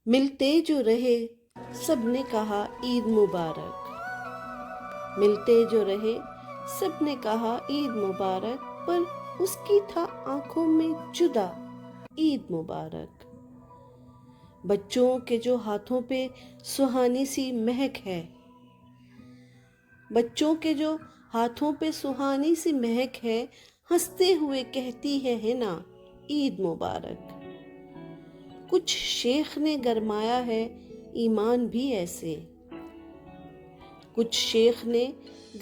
ملتے جو رہے سب نے کہا عید مبارک، ملتے جو رہے سب نے کہا عید مبارک، پر اس کی تھا آنکھوں میں جدا عید مبارک۔ بچوں کے جو ہاتھوں پہ سہانی سی مہک ہے، بچوں کے جو ہاتھوں پہ سہانی سی مہک ہے، ہنستے ہوئے کہتی ہے نا عید مبارک۔ کچھ شیخ نے گرمایا ہے ایمان بھی ایسے، کچھ شیخ نے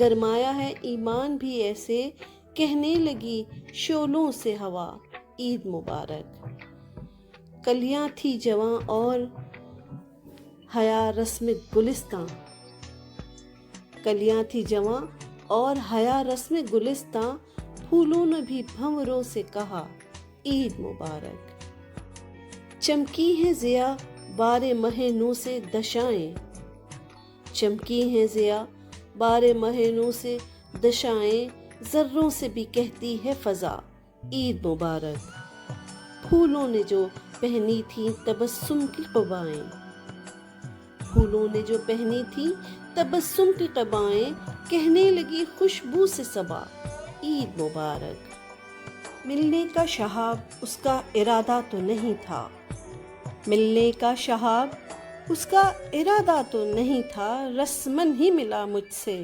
گرمایا ہے ایمان بھی ایسے، کہنے لگی شعلوں سے ہوا عید مبارک۔ کلیاں تھی جواں اور حیا رسم گلستاں، کلیاں تھی جواں اور حیا رسم گلستاں، پھولوں نے بھی بھنوروں سے کہا عید مبارک۔ چمکی ہیں ضیا بار ماہ نو سے دشائیں، چمکی ہیں ضیا بار ماہ نو سے دشائیں، ذروں سے بھی کہتی ہے فضا عید مبارک۔ پھولوں نے جو پہنی تھیں تبسم کی قبائیں، پھولوں نے جو پہنی تھیں تبسم کی قبائیں، کہنے لگی خوشبو سے صبا عید مبارک۔ ملنے کا شہاب اس کا ارادہ تو نہیں تھا، ملنے کا شہاب اس کا ارادہ تو نہیں تھا، رسماً ہی ملا مجھ سے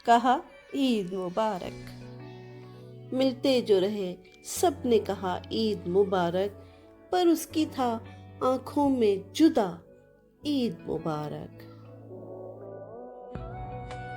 کہا عید مبارک۔ ملتے جو رہے سب نے کہا عید مبارک، پر اس کی تھا آنکھوں میں جدا عید مبارک۔